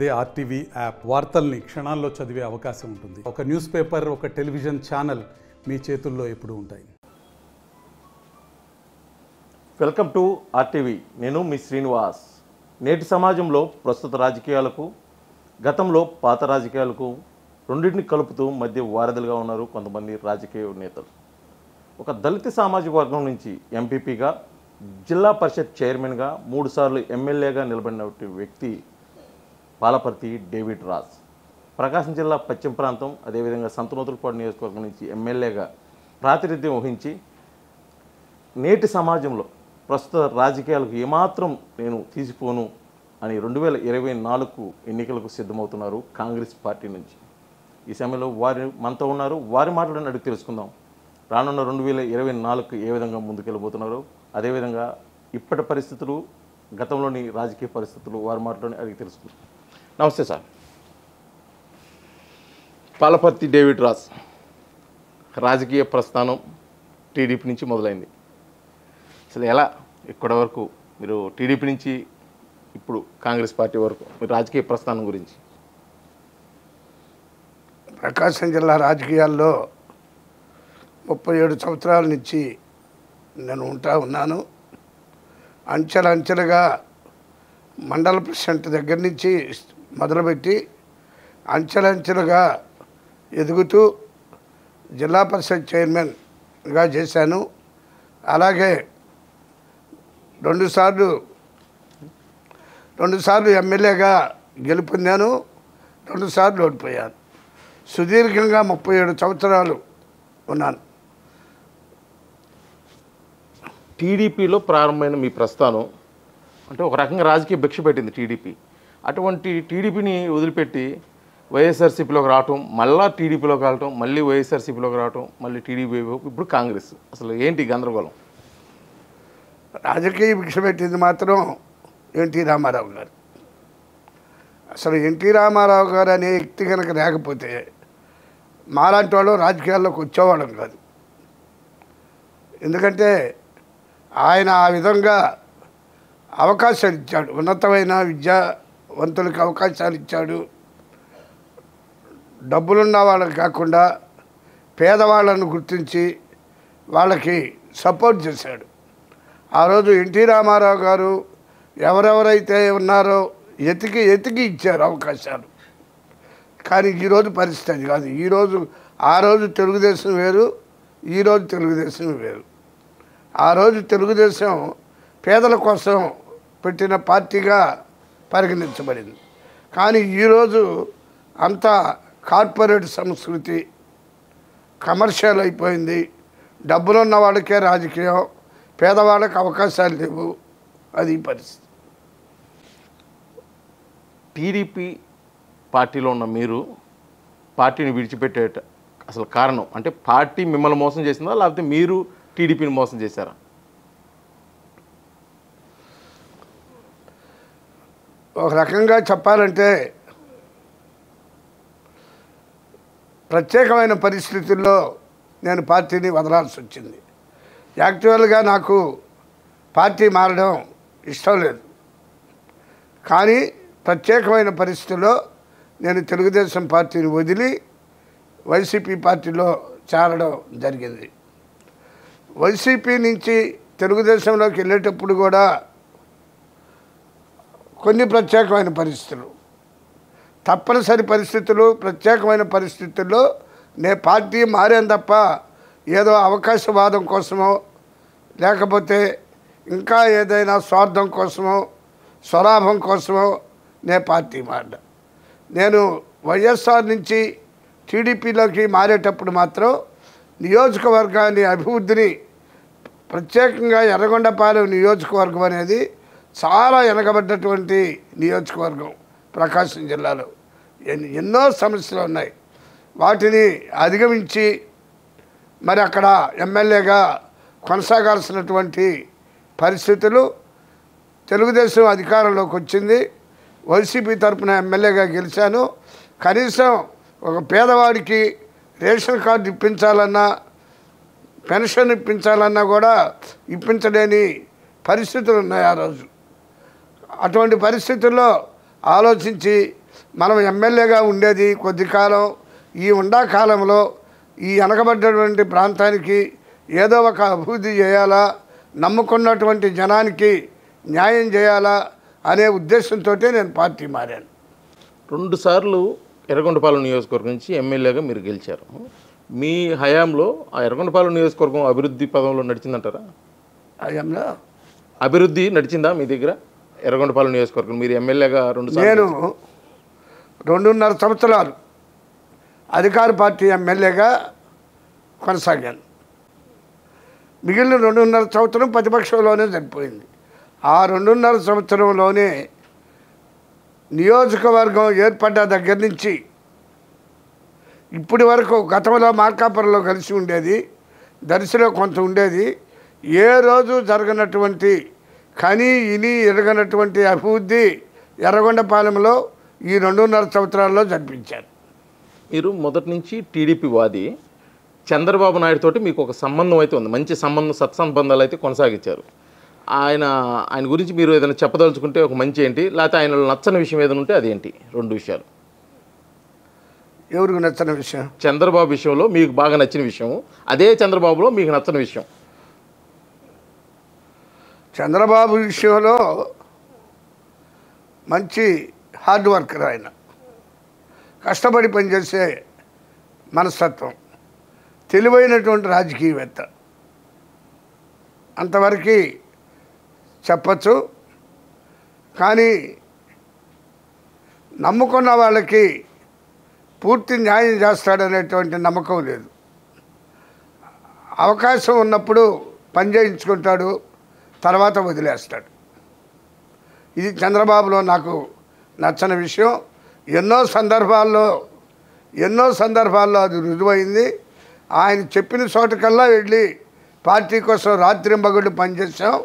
అదే RTV app వార్తల్ని క్షణాల్లో చదివే అవకాశం ఉంటుంది. ఒక న్యూస్ పేపర్, ఒక టెలివిజన్ ఛానల్ మీ చేతుల్లో ఎప్పుడూ ఉంటాయి. Welcome to RTV. నేను మీ శ్రీనివాస్. నేటి సమాజంలో ప్రస్తుత రాజకీయాలకు, గతంలో పాత రాజకీయాలకు రెండింటిని కలుపుతూ మధ్య వారధులుగా ఉన్నారు కొంతమంది రాజకీయ నేతలు. ఒక దళిత సామాజిక వర్గం నుంచి ఎంపీపీగా, జిల్లా పరిషత్ చైర్మన్గా, 3 సార్లు ఎమ్మెల్యేగా నిలబడిన వ్యక్తి పాలపర్తి డేవిడ్ రాజ్. ప్రకాశం జిల్లా పశ్చిమ ప్రాంతం, అదేవిధంగా సంతనూతలపాడు నియోజకవర్గం నుంచి ఎమ్మెల్యేగా ప్రాతినిధ్యం వహించి నేటి సమాజంలో ప్రస్తుత రాజకీయాలకు ఏమాత్రం నేను తీసిపోను అని 2024 ఎన్నికలకు సిద్ధమవుతున్నారు కాంగ్రెస్ పార్టీ నుంచి. ఈ సమయంలో వారు మనతో ఉన్నారు. వారి మాటలను అడిగి తెలుసుకుందాం. రానున్న 2024 ఏ విధంగా ముందుకెళ్ళబోతున్నారు, అదేవిధంగా ఇప్పటి పరిస్థితులు, గతంలోని రాజకీయ పరిస్థితులు వారి మాటలోనే అడిగి తెలుసుకుందాం. నమస్తే సార్. పాలపర్తి డేవిడ్ రాజ్ రాజకీయ ప్రస్థానం టీడీపీ నుంచి మొదలైంది. అసలు ఎలా ఇక్కడి వరకు మీరు టీడీపీ నుంచి ఇప్పుడు కాంగ్రెస్ పార్టీ వరకు మీ రాజకీయ ప్రస్థానం గురించి? ప్రకాశం జిల్లా రాజకీయాల్లో 37 సంవత్సరాల నుంచి నేను ఉన్నాను. అంచెలంచెలుగా మండల ప్రెసిడెంట్ దగ్గర నుంచి మొదలుపెట్టి అంచెలంచెలుగా ఎదుగుతూ జిల్లా పరిషత్ చైర్మన్గా చేశాను. అలాగే రెండు సార్లు ఎమ్మెల్యేగా గెలుపొందాను, 2 సార్లు ఓడిపోయాను. సుదీర్ఘంగా 37 సంవత్సరాలు ఉన్నాను. టీడీపీలో ప్రారంభమైన మీ ప్రస్థానం అంటే ఒక రకంగా రాజకీయ భిక్ష పెట్టింది టీడీపీ. అటువంటి టీడీపీని వదిలిపెట్టి వైఎస్ఆర్సీపీలోకి రావటం, మళ్ళీ టీడీపీలోకి రావటం, మళ్ళీ వైఎస్ఆర్సీపీలోకి రావటం, మళ్ళీ టీడీపీ, ఇప్పుడు కాంగ్రెస్. అసలు ఏంటి గందరగోళం? రాజకీయ భిక్ష పెట్టింది మాత్రం ఎన్టీ రామారావు గారు. అసలు ఎన్టీ రామారావు గారు అనే వ్యక్తి కనుక లేకపోతే మాలాంటి వాళ్ళు రాజకీయాల్లోకి వచ్చేవాళ్ళం కాదు. ఎందుకంటే ఆయన ఆ విధంగా అవకాశాలు ఇచ్చాడు, ఉన్నతమైన విద్యావంతులకు అవకాశాలు ఇచ్చాడు. డబ్బులున్న వాళ్ళకి కాకుండా పేదవాళ్ళను గుర్తించి వాళ్ళకి సపోర్ట్ చేశాడు. ఆ రోజు ఎన్టీ రామారావు గారు ఎవరెవరైతే ఉన్నారో ఎతికి ఇచ్చారు అవకాశాలు. కానీ ఈరోజు పరిస్థితి కాదు. ఆ రోజు తెలుగుదేశం వేరు, ఈరోజు తెలుగుదేశం వేరు. ఆ రోజు తెలుగుదేశం పేదల కోసం పెట్టిన పార్టీగా పరిగణించబడింది. కానీ ఈరోజు అంతా కార్పొరేట్ సంస్కృతి, కమర్షియల్ అయిపోయింది. డబ్బులున్న వాళ్ళకే రాజకీయం, పేదవాళ్ళకి అవకాశాలు లేవు. అది పరిస్థితి. టీడీపీ పార్టీలో ఉన్న మీరు పార్టీని విడిచిపెట్టే అసలు కారణం అంటే పార్టీ మిమ్మల్ని మోసం చేసిందా, లేకపోతే మీరు టీడీపీని మోసం చేశారా? ఒక రకంగా చెప్పాలంటే ప్రత్యేకమైన పరిస్థితుల్లో నేను పార్టీని వదలాల్సి వచ్చింది. యాక్చువల్గా నాకు పార్టీ మారడం ఇష్టం లేదు. కానీ ప్రత్యేకమైన పరిస్థితుల్లో నేను తెలుగుదేశం పార్టీని వదిలి వైసీపీ పార్టీలో చేరడం జరిగింది. వైసీపీ నుంచి తెలుగుదేశంలోకి వెళ్ళేటప్పుడు కూడా కొన్ని ప్రత్యేకమైన పరిస్థితులు, తప్పనిసరి పరిస్థితులు, ప్రత్యేకమైన పరిస్థితుల్లో నేను పార్టీ మారాను తప్ప ఏదో అవకాశవాదం కోసమో లేకపోతే ఇంకా ఏదైనా స్వార్థం కోసమో స్వలాభం కోసమో నేను పార్టీ మారా. నేను వైఎస్ఆర్ నుంచి టీడీపీలోకి మారేటప్పుడు మాత్రం నియోజకవర్గాన్ని అభివృద్ధిని, ప్రత్యేకంగా ఎర్రగొండపాలెం నియోజకవర్గం అనేది చాలా వెనకబడ్డటువంటి నియోజకవర్గం. ప్రకాశం జిల్లాలో ఎన్నో సమస్యలు ఉన్నాయి. వాటిని అధిగమించి మరి అక్కడ ఎమ్మెల్యేగా కొనసాగాల్సినటువంటి పరిస్థితులు, తెలుగుదేశం అధికారంలోకి వచ్చింది. వైసీపీ తరఫున ఎమ్మెల్యేగా గెలిచాను. కనీసం ఒక పేదవాడికి రేషన్ కార్డు ఇప్పించాలన్నా, పెన్షన్ ఇప్పించాలన్నా కూడా ఇప్పించలేని పరిస్థితులు ఉన్నాయి ఆ రోజు. అటువంటి పరిస్థితుల్లో ఆలోచించి మనం ఎమ్మెల్యేగా ఉండేది కొద్ది కాలం. ఈ ఉండాకాలంలో ఈ వెనకబడ్డటువంటి ప్రాంతానికి ఏదో ఒక అభివృద్ధి చేయాలా, నమ్ముకున్నటువంటి జనానికి న్యాయం చేయాలా అనే ఉద్దేశంతో నేను పార్టీ మారాను. 2 సార్లు ఎర్రగొండపాలెం నియోజకవర్గం నుంచి ఎమ్మెల్యేగా మీరు గెలిచారు. మీ హయాంలో ఆ ఎర్రగొండపాలెం నియోజకవర్గం అభివృద్ధి పదంలో నడిచిందంటారా? హయాంలో అభివృద్ధి నడిచిందా మీ దగ్గర? ఎర్రగొండపాలెం నియోజకవర్గం మీరు ఎమ్మెల్యేగా 2 సార్లు నేను 2.5 సంవత్సరాలు అధికార పార్టీ ఎమ్మెల్యేగా కొనసాగాను. మిగిలిన 2.5 సంవత్సరం ప్రతిపక్షంలోనే సరిపోయింది. ఆ 2.5 సంవత్సరంలోనే నియోజకవర్గం ఏర్పడ్డ దగ్గర నుంచి ఇప్పటి వరకు గతంలో మార్కాపురంలో కలిసి ఉండేది, దర్శిలో కొంత ఉండేది, ఏ రోజు జరగనటువంటి కని ఇని ఎరగనటువంటి అభివృద్ధి ఎర్రగొండపాలెంలో ఈ 2.5 సంవత్సరాల్లో జరిపించారు. మీరు మొదటి నుంచి టీడీపీ వాది. చంద్రబాబు నాయుడు తోటి మీకు ఒక సంబంధం అయితే ఉంది, మంచి సంబంధం, సత్సంబంధాలు అయితే కొనసాగించారు. ఆయన గురించి మీరు ఏదైనా చెప్పదలుచుకుంటే ఒక మంచి ఏంటి, లేకపోతే ఆయన నచ్చని విషయం ఏదైనా ఉంటే అదేంటి? 2 విషయాలు. ఎవరికి నచ్చని విషయం? చంద్రబాబు విషయంలో మీకు బాగా నచ్చిన విషయం, అదే చంద్రబాబులో మీకు నచ్చని విషయం. చంద్రబాబు విషయంలో మంచి హార్డ్ వర్కర్, ఆయన కష్టపడి పనిచేసే మనస్తత్వం, తెలివైనటువంటి రాజకీయవేత్త, అంతవరకు చెప్పచ్చు. కానీ నమ్ముకున్న వాళ్ళకి పూర్తి న్యాయం చేస్తాడనేటువంటి నమ్మకం లేదు. అవకాశం ఉన్నప్పుడు పని చేయించుకుంటాడు, తర్వాత వదిలేస్తాడు. ఇది చంద్రబాబులో నాకు నచ్చని విషయం. ఎన్నో సందర్భాల్లో అది రుజువైంది. ఆయన చెప్పిన చోటుకల్లా వెళ్ళి పార్టీ కోసం రాత్రింబగళ్ళు పనిచేసాం.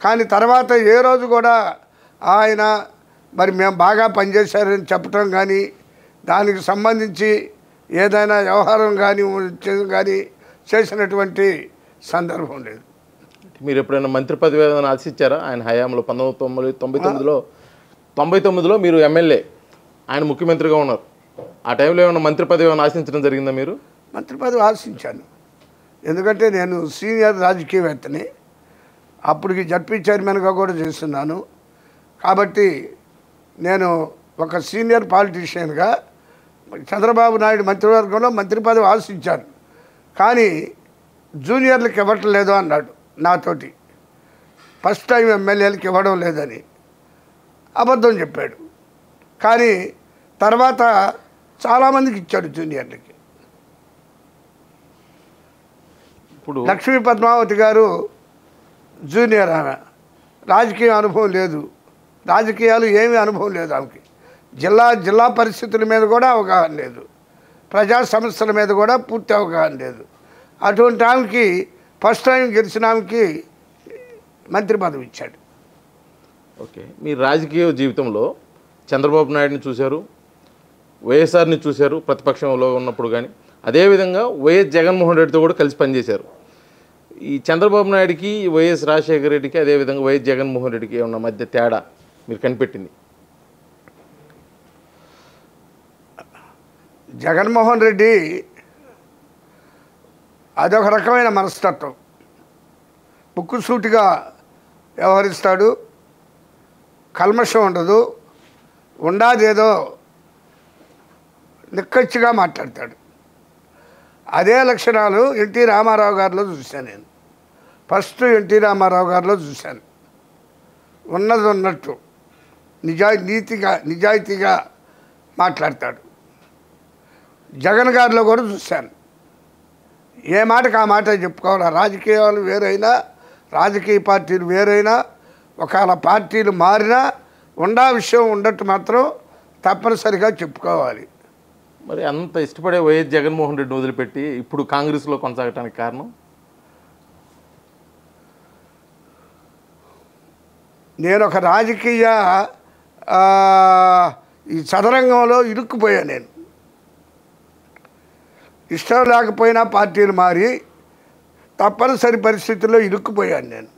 కానీ తర్వాత ఏ రోజు కూడా ఆయన మరి మేము బాగా పనిచేశారని చెప్పటం కానీ, దానికి సంబంధించి ఏదైనా వ్యవహారం కానీ చేసినటువంటి సందర్భం లేదు. మీరు ఎప్పుడైనా మంత్రి పదవి ఏదైనా ఆశించారా ఆయన హయాంలో? 1999లో మీరు ఎమ్మెల్యే, ఆయన ముఖ్యమంత్రిగా ఉన్నారు. ఆ టైంలో ఏమైనా మంత్రి పదవి ఏమైనా ఆశించడం జరిగిందా మీరు? మంత్రి పదవి ఆశించాను. ఎందుకంటే నేను సీనియర్ రాజకీయవేత్తని, అప్పటికి జడ్పీ చైర్మన్గా కూడా చేస్తున్నాను. కాబట్టి నేను ఒక సీనియర్ పాలిటీషియన్గా చంద్రబాబు నాయుడు మంత్రివర్గంలో మంత్రి పదవి ఆశించాను. కానీ జూనియర్లకు ఇవ్వటం లేదు అన్నాడు నాతోటి. ఫస్ట్ టైం ఎమ్మెల్యేలకు ఇవ్వడం లేదని అబద్ధం చెప్పాడు. కానీ తర్వాత చాలామందికి ఇచ్చాడు జూనియర్లకి. ఇప్పుడు లక్ష్మీ పద్మావతి గారు జూనియర్, ఆమె రాజకీయ అనుభవం లేదు, రాజకీయాలు ఏమీ అనుభవం లేదు ఆమెకి. జిల్లా పరిస్థితుల మీద కూడా అవగాహన లేదు, ప్రజా సమస్యల మీద కూడా పూర్తి అవగాహన లేదు. అటువంటి ఆమెకి ఫస్ట్ టైం గెలిచిన ఆమెకి మంత్రి పదవి ఇచ్చాడు. ఓకే, మీ రాజకీయ జీవితంలో చంద్రబాబు నాయుడిని చూశారు, వైఎస్ఆర్ని చూశారు ప్రతిపక్షంలో ఉన్నప్పుడు. కానీ అదేవిధంగా వైఎస్ జగన్మోహన్ రెడ్డితో కూడా కలిసి పనిచేశారు. ఈ చంద్రబాబు నాయుడికి, వైఎస్ రాజశేఖర రెడ్డికి, అదేవిధంగా వైఎస్ జగన్మోహన్ రెడ్డికి ఏమన్నా మధ్య తేడా మీరు కనిపెట్టింది? జగన్మోహన్ రెడ్డి అదొక రకమైన మనస్తత్వం, ముక్కుసూటిగా వ్యవహరిస్తాడు, కల్మషం ఉండదు, ఉండాదేదో నిక్కచ్చిగా మాట్లాడతాడు. అదే లక్షణాలు ఎన్టీ రామారావు గారిలో చూశాను. నేను ఫస్ట్ ఎన్టీ రామారావు గారిలో చూశాను. ఉన్నది ఉన్నట్టు నిజాయితీగా మాట్లాడతాడు. జగన్ గారిలో కూడా చూశాను. ఏ మాటకు ఆ మాట చెప్పుకోవాలి. రాజకీయాలు వేరైనా, రాజకీయ పార్టీలు వేరైనా, ఒకవేళ పార్టీలు మారినా ఉండా విషయం ఉండట్టు మాత్రం తప్పనిసరిగా చెప్పుకోవాలి. మరి అంత ఇష్టపడే వైఎస్ జగన్మోహన్ రెడ్డిని వదిలిపెట్టి ఇప్పుడు కాంగ్రెస్లో కొనసాగటానికి కారణం? నేను ఒక రాజకీయ ఈ చదరంగంలో ఇరుక్కుపోయాను. నేను ఇష్టం లేకపోయినా పార్టీలు మారి తప్పనిసరి పరిస్థితుల్లో ఇరుక్కుపోయాను నేను.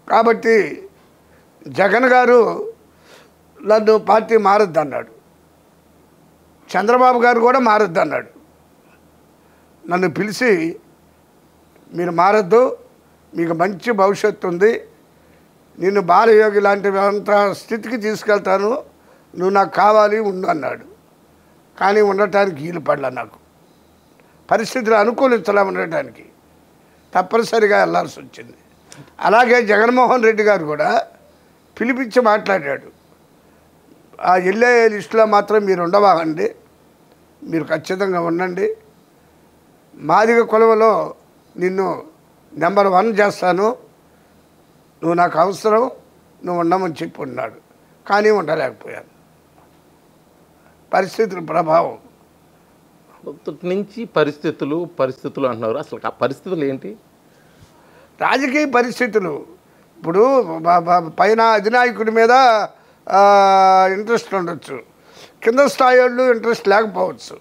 కాబట్టి జగన్ గారు నన్ను పార్టీ మారద్దన్నాడు. చంద్రబాబు గారు కూడా మారొద్దు అన్నాడు. నన్ను పిలిచి మీరు మారొద్దు, మీకు మంచి భవిష్యత్తు ఉంది, నిన్ను బాలయోగి లాంటి అంత స్థితికి తీసుకెళ్తాను, నువ్వు నాకు కావాలి ఉండు అన్నాడు. కానీ ఉండటానికి వీలు పడలా, నాకు పరిస్థితులు అనుకూలించలే ఉండటానికి, తప్పనిసరిగా వెళ్ళాల్సి వచ్చింది. అలాగే జగన్మోహన్ రెడ్డి గారు కూడా పిలిపించి మాట్లాడాడు. ఆ వెళ్ళే లిస్టులో మాత్రం మీరు ఉండవాకండి, మీరు ఖచ్చితంగా ఉండండి, మాదిగ కులంలో నిన్ను నెంబర్ 1 చేస్తాను, నువ్వు నాకు అవసరం, నువ్వు ఉండమని చెప్పి ఉన్నాడు. కానీ ఉండలేకపోయాను, పరిస్థితుల ప్రభావం. నుంచి పరిస్థితులు అంటున్నారు. అసలు ఆ పరిస్థితులు ఏంటి? రాజకీయ పరిస్థితులు. ఇప్పుడు పైన అధినాయకుడి మీద ఇంట్రెస్ట్ ఉండొచ్చు, కింద స్థాయి వాళ్ళు ఇంట్రెస్ట్ లేకపోవచ్చు,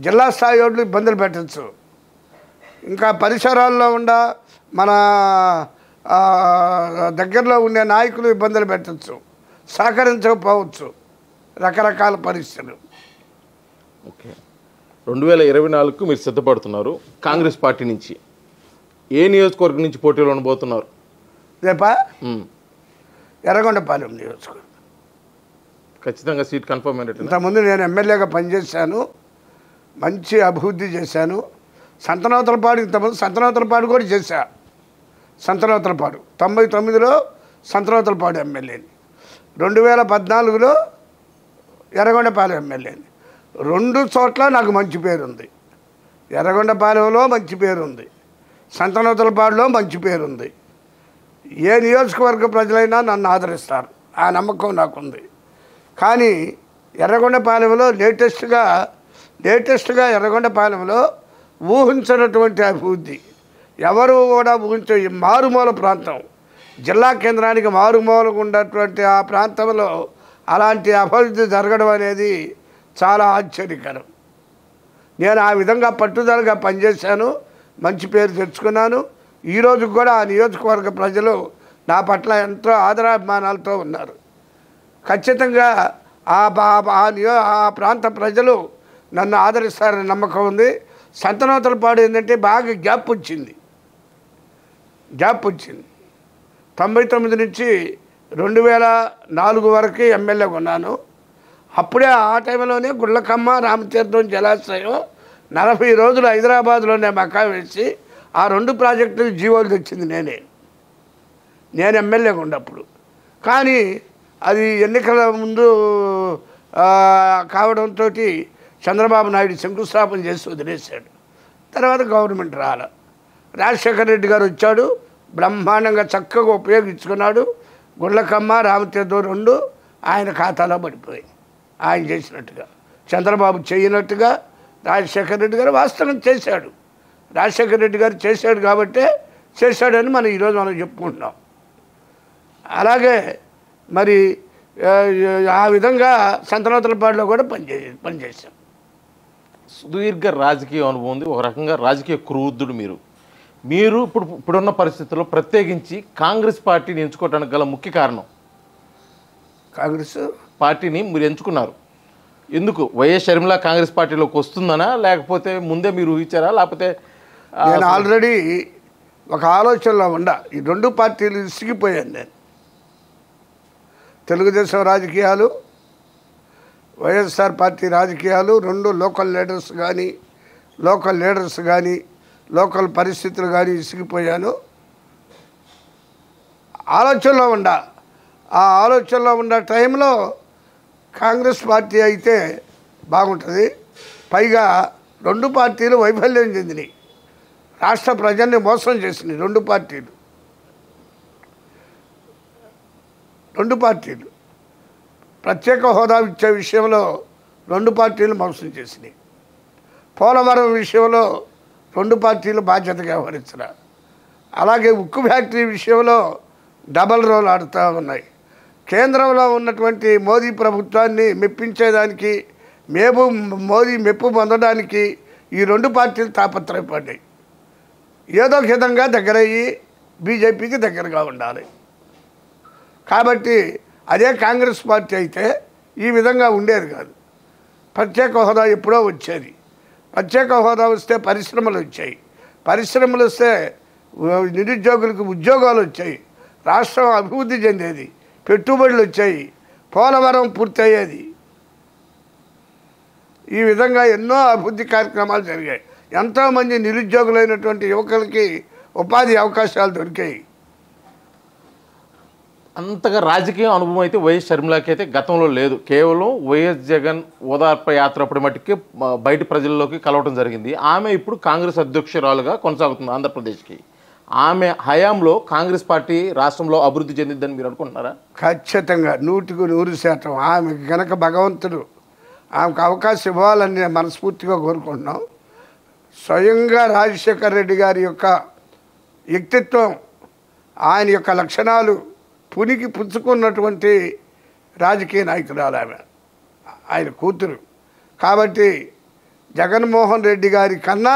జిల్లా స్థాయి వాళ్ళు ఇబ్బందులు పెట్టచ్చు, ఇంకా పరిసరాల్లో ఉన్న మన దగ్గరలో ఉండే నాయకులు ఇబ్బందులు పెట్టచ్చు, సహకరించకపోవచ్చు, రకరకాల పరిస్థితులు. ఓకే, 2024కు మీరు సిద్ధపడుతున్నారు. కాంగ్రెస్ పార్టీ నుంచి ఏ నియోజకవర్గం నుంచి పోటీలో ఉండబోతున్నారు? రేపా ఎర్రగొండపాలెం నియోజకవర్గం. ఖచ్చితంగా సీట్ కన్ఫర్మ్ అయినట్టు. ఇంతకుముందు నేను ఎమ్మెల్యేగా పనిచేశాను, మంచి అభివృద్ధి చేశాను. సంతనోతలపాడు, ఇంతకుముందు సంతనోతలపాడు కూడా చేశా. సంతనోతలపాడు 99లో సంతనోతలపాడు ఎమ్మెల్యేని, 2014లో ఎర్రగొండపాలెం ఎమ్మెల్యేని. 2 చోట్ల నాకు మంచి పేరుంది. ఎర్రగొండపాలెంలో మంచి పేరుంది, సంతనోతలపాడులో మంచి పేరుంది. ఏ నియోజకవర్గ ప్రజలైనా నన్ను ఆదరిస్తారు, ఆ నమ్మకం నాకుంది. కానీ ఎర్రగొండపాలెంలో లేటెస్ట్గా ఎర్రగొండపాలెంలో ఊహించినటువంటి అభివృద్ధి ఎవరు కూడా మారుమూల ప్రాంతం, జిల్లా కేంద్రానికి మారుమూలకు ఉన్నటువంటి ఆ ప్రాంతంలో అలాంటి అభివృద్ధి జరగడం అనేది చాలా ఆశ్చర్యకరం. నేను ఆ విధంగా పట్టుదలగా పనిచేశాను, మంచి పేరు తెచ్చుకున్నాను. ఈరోజు కూడా ఆ నియోజకవర్గ ప్రజలు నా పట్ల ఎంతో ఆదరాభిమానాలతో ఉన్నారు. ఖచ్చితంగా ఆ ప్రాంత ప్రజలు నన్ను ఆదరిస్తారని నమ్మకం ఉంది. సంతనోతలపాడు ఏంటంటే బాగా గ్యాప్ వచ్చింది. 99 నుంచి 2004 వరకు ఎమ్మెల్యేగా ఉన్నాను. అప్పుడే ఆ టైంలోనే గుళ్ళకమ్మ రామతీర్థం జలాశయం 40 రోజులు హైదరాబాద్లోనే మకా వేసి ఆ 2 ప్రాజెక్టులకు జీవోలు తెచ్చింది నేను ఎమ్మెల్యేగా ఉన్నప్పుడు. కానీ అది ఎన్నికల ముందు కావడంతో చంద్రబాబు నాయుడు శంకుస్థాపన చేసి వదిలేశాడు. తర్వాత గవర్నమెంట్ రాలే. రాజశేఖర రెడ్డి గారు వచ్చాడు, బ్రహ్మాండంగా చక్కగా ఉపయోగించుకున్నాడు. గుళ్ళకమ్మ రామతీర్థం 2 ఆయన ఖాతాలో పడిపోయాయి. ఆయన చేసినట్టుగా, చంద్రబాబు చేయనట్టుగా రాజశేఖర రెడ్డి గారు వాస్తవం చేశాడు. రాజశేఖర రెడ్డి గారు చేశాడు కాబట్టే చేశాడని మనం ఈరోజు చెప్పుకుంటున్నాం. అలాగే మరి ఆ విధంగా సంతనోతలపాడులో కూడా పనిచేశాం. సుదీర్ఘ రాజకీయ అనుభవం ఉంది, ఒక రకంగా రాజకీయ క్రూద్ధుడు మీరు ఇప్పుడున్న పరిస్థితుల్లో ప్రత్యేకించి కాంగ్రెస్ పార్టీని ఎంచుకోవడానికి గల ముఖ్య కారణం? కాంగ్రెస్ పార్టీని మీరు ఎంచుకున్నారు ఎందుకు? వైఎస్ షర్మిల కాంగ్రెస్ పార్టీలోకి వస్తుందనా, లేకపోతే ముందే మీరు ఊహించారా? లేకపోతే నేను ఆల్రెడీ ఒక ఆలోచనలో ఈ 2 పార్టీలు ఇసిగిపోయాను. నేను తెలుగుదేశం రాజకీయాలు, వైఎస్ఆర్ పార్టీ రాజకీయాలు, 2 లోకల్ లీడర్స్ కానీ లోకల్ పరిస్థితులు కానీ ఇసిగిపోయాను. ఆ ఆలోచనలో ఉన్న టైంలో కాంగ్రెస్ పార్టీ అయితే బాగుంటుంది. పైగా 2 పార్టీలు వైఫల్యం చెందినాయి, రాష్ట్ర ప్రజల్ని మోసం చేసినాయి. 2 పార్టీలు ప్రత్యేక హోదా ఇచ్చే విషయంలో 2 పార్టీలు మోసం చేసినాయి. పోలవరం విషయంలో 2 పార్టీలు బాధ్యతగా వ్యవహరించారు. అలాగే ఉక్కు ఫ్యాక్టరీ విషయంలో డబల్ రోల్ ఆడుతూ ఉన్నాయి. కేంద్రంలో ఉన్నటువంటి మోదీ ప్రభుత్వాన్ని మెప్పించేదానికి, మోదీ మెప్పు పొందడానికి ఈ 2 పార్టీలు తాపత్రయపడ్డాయి. ఏదో ఒక విధంగా దగ్గరయ్యి బీజేపీకి దగ్గరగా ఉండాలి. కాబట్టి అదే కాంగ్రెస్ పార్టీ అయితే ఈ విధంగా ఉండేది కాదు. ప్రత్యేక హోదా ఎప్పుడో వచ్చేది. ప్రత్యేక హోదా వస్తే పరిశ్రమలు వచ్చాయి, పరిశ్రమలు వస్తే నిరుద్యోగులకు ఉద్యోగాలు వచ్చాయి, రాష్ట్రం అభివృద్ధి చెందేది, పెట్టుబడులు వచ్చాయి, పోలవరం పూర్తయ్యేది. ఈ విధంగా ఎన్నో అభివృద్ధి కార్యక్రమాలు జరిగాయి. ఎంతోమంది నిరుద్యోగులైనటువంటి యువకులకి ఉపాధి అవకాశాలు దొరికాయి. అంతగా రాజకీయ అనుభవం అయితే వైఎస్ షర్మిలకి అయితే గతంలో లేదు. కేవలం వైఎస్ జగన్ ఓదార్ప యాత్ర అప్పటి మట్టికి బయట ప్రజల్లోకి కలవటం జరిగింది. ఆమె ఇప్పుడు కాంగ్రెస్ అధ్యక్షురాలుగా కొనసాగుతుంది ఆంధ్రప్రదేశ్కి. ఆమె హయాంలో కాంగ్రెస్ పార్టీ రాష్ట్రంలో అభివృద్ధి చెందిద్దని మీరు అనుకుంటున్నారా? ఖచ్చితంగా 100% ఆమెకు గనక భగవంతుడు ఆమెకు అవకాశం ఇవ్వాలని మనస్ఫూర్తిగా కోరుకుంటున్నాం. స్వయంగా రాజశేఖర్ రెడ్డి గారి యొక్క వ్యక్తిత్వం, ఆయన యొక్క లక్షణాలు పునికి పుచ్చుకున్నటువంటి రాజకీయ నాయకురాలు ఆమె, ఆయన కూతురు. కాబట్టి జగన్మోహన్ రెడ్డి గారి కన్నా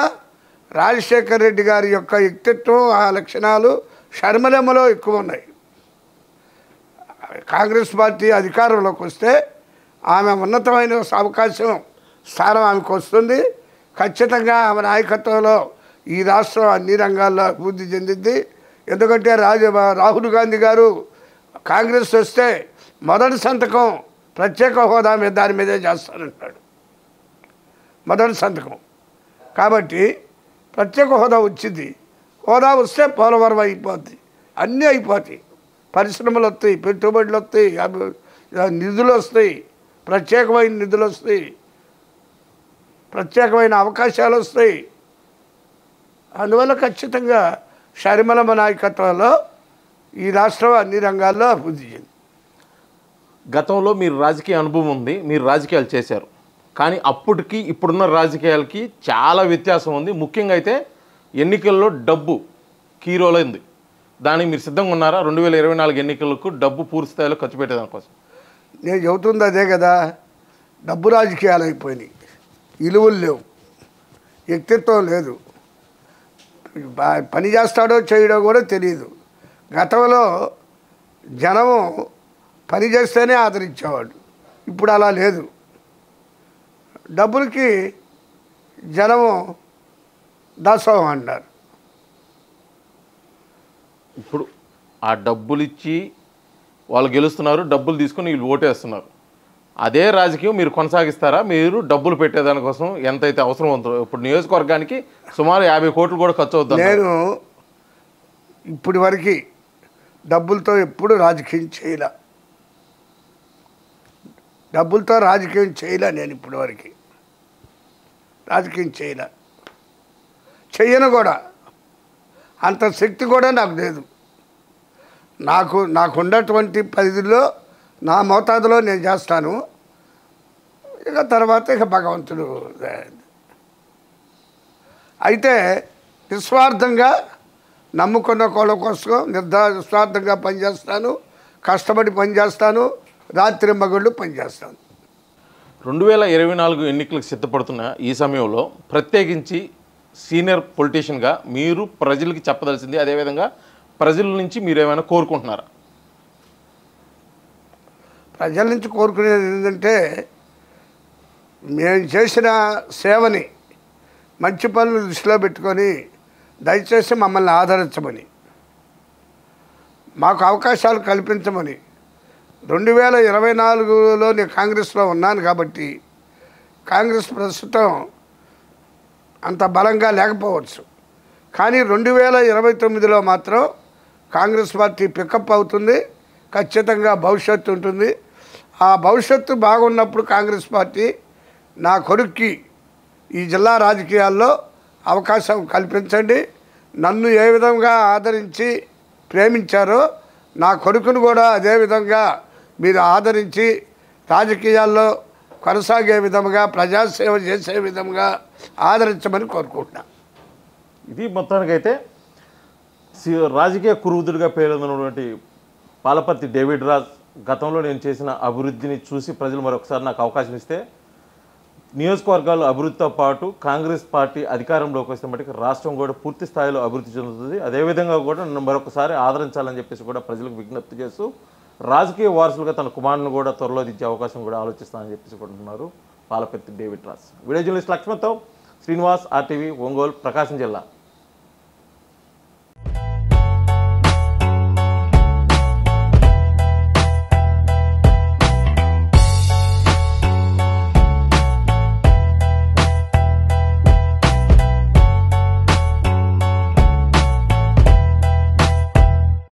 రాజశేఖర్ రెడ్డి గారి యొక్క వ్యక్తిత్వం, ఆ లక్షణాలు షర్మిలమ్మలో ఎక్కువ ఉన్నాయి. కాంగ్రెస్ పార్టీ అధికారంలోకి వస్తే ఆమె ఉన్నతమైన అవకాశం, స్థానం ఆమెకు వస్తుంది. ఖచ్చితంగా ఆమె నాయకత్వంలో ఈ రాష్ట్రం అన్ని రంగాల్లో అభివృద్ధి చెందింది. ఎందుకంటే రాహుల్ గాంధీ గారు కాంగ్రెస్ వస్తే మొదటి సంతకం ప్రత్యేక హోదా మీద దాని మీదే చేస్తానంటాడు, మొదటి సంతకం. కాబట్టి ప్రత్యేక హోదా వచ్చింది, హోదా వస్తే పోలవరం అయిపోద్ది, అన్నీ అయిపోతాయి, పరిశ్రమలు వస్తాయి, పెట్టుబడులు వస్తాయి, నిధులు వస్తాయి, ప్రత్యేకమైన నిధులు వస్తాయి, ప్రత్యేకమైన అవకాశాలు వస్తాయి. అందువల్ల ఖచ్చితంగా షర్మిలమ్మ నాయకత్వంలో ఈ రాష్ట్రం అన్ని రంగాల్లో అభివృద్ధి చెందింది. గతంలో మీరు రాజకీయ అనుభవం ఉంది, మీరు రాజకీయాలు చేశారు. కానీ అప్పటికి ఇప్పుడున్న రాజకీయాలకి చాలా వ్యత్యాసం ఉంది. ముఖ్యంగా అయితే ఎన్నికల్లో డబ్బు కీ రోల్ అయింది. దానికి మీరు సిద్ధంగా ఉన్నారా? 2024 ఎన్నికలకు డబ్బు పూర్తి స్థాయిలో ఖర్చు పెట్టేదానికోసం. నేను చెబుతుంది అదే కదా, డబ్బు రాజకీయాలు అయిపోయినాయి, విలువలు లేవు, వ్యక్తిత్వం లేదు, పని చేస్తాడో చేయడో కూడా తెలియదు. గతంలో జనము పని చేస్తేనే ఆదరించేవాడు, ఇప్పుడు అలా లేదు. డబ్బులకి జనము దాసోహం అన్నారు. ఇప్పుడు ఆ డబ్బులు ఇచ్చి వాళ్ళు గెలుస్తున్నారు, డబ్బులు తీసుకొని వీళ్ళు ఓటేస్తున్నారు. అదే రాజకీయం మీరు కొనసాగిస్తారా? మీరు డబ్బులు పెట్టేదానికోసం ఎంతైతే అవసరం ఉందో, ఇప్పుడు నియోజకవర్గానికి సుమారు 50 కోట్లు కూడా ఖర్చు అవుతుంది. నేను ఇప్పటి వరకు డబ్బులతో ఎప్పుడు రాజకీయం చేయలే, డబ్బులతో రాజకీయం చేయలే. నేను ఇప్పటి వరకు రాజకీయం చేయలే, చెయ్యను కూడా. అంత శక్తి కూడా నాకు లేదు. నాకు ఉన్నటువంటి పరిధిలో నా మోతాదులో నేను చేస్తాను. ఇక తర్వాత ఇక భగవంతుడు. అయితే నిస్వార్థంగా నమ్ముకున్న కోళ్ళ కోసం నిస్వార్థంగా పనిచేస్తాను, కష్టపడి పనిచేస్తాను, రాత్రి మగళ్ళు పనిచేస్తాను. 2024 ఎన్నికలకు సిద్ధపడుతున్న ఈ సమయంలో ప్రత్యేకించి సీనియర్ పొలిటీషియన్గా మీరు ప్రజలకి చెప్పదలసింది, అదేవిధంగా ప్రజల నుంచి మీరు ఏమైనా కోరుకుంటున్నారా? ప్రజల నుంచి కోరుకునేది ఏంటంటే, మేము చేసిన సేవని, మంచి పనులు దృష్టిలో పెట్టుకొని దయచేసి మమ్మల్ని ఆదరించమని, మాకు అవకాశాలు కల్పించమని. 2024లో నేను కాంగ్రెస్లో ఉన్నాను కాబట్టి, కాంగ్రెస్ ప్రస్తుతం అంత బలంగా లేకపోవచ్చు, కానీ 2029లో మాత్రం కాంగ్రెస్ పార్టీ పికప్ అవుతుంది. ఖచ్చితంగా భవిష్యత్తు ఉంటుంది. ఆ భవిష్యత్తు బాగున్నప్పుడు కాంగ్రెస్ పార్టీ నా కొడుక్కి ఈ జిల్లా రాజకీయాల్లో అవకాశం కల్పించండి. నన్ను ఏ విధంగా ఆదరించి ప్రేమించారో నా కొడుకును కూడా అదేవిధంగా మీరు ఆదరించి రాజకీయాల్లో కొనసాగే విధంగా, ప్రజాసేవ చేసే విధంగా ఆదరించమని కోరుకుంటున్నా. ఇది మొత్తానికైతే రాజకీయ కురువుదుడిగా పేరొందినటువంటి పాలపర్తి డేవిడ్ రాజ్, గతంలో నేను చేసిన అభివృద్ధిని చూసి ప్రజలు మరొకసారి నాకు అవకాశం ఇస్తే నియోజకవర్గాలు అభివృద్ధితో పాటు కాంగ్రెస్ పార్టీ అధికారంలోకి వస్తే మటుకు రాష్ట్రం కూడా పూర్తి స్థాయిలో అభివృద్ధి చెందుతుంది. అదేవిధంగా కూడా నన్ను మరొకసారి ఆదరించాలని చెప్పేసి కూడా ప్రజలకు విజ్ఞప్తి చేస్తూ రాజకీయ వారసులుగా తన కుమారుని కూడా త్వరలో దించే అవకాశం కూడా ఆలోచిస్తానని చెప్పేసి కూడా ఉన్నారు. Palapetti David Ross. Video journalist లక్ష్మణ్తో శ్రీనివాస్, RTV, ఒంగోలు, ప్రకాశం జిల్లా.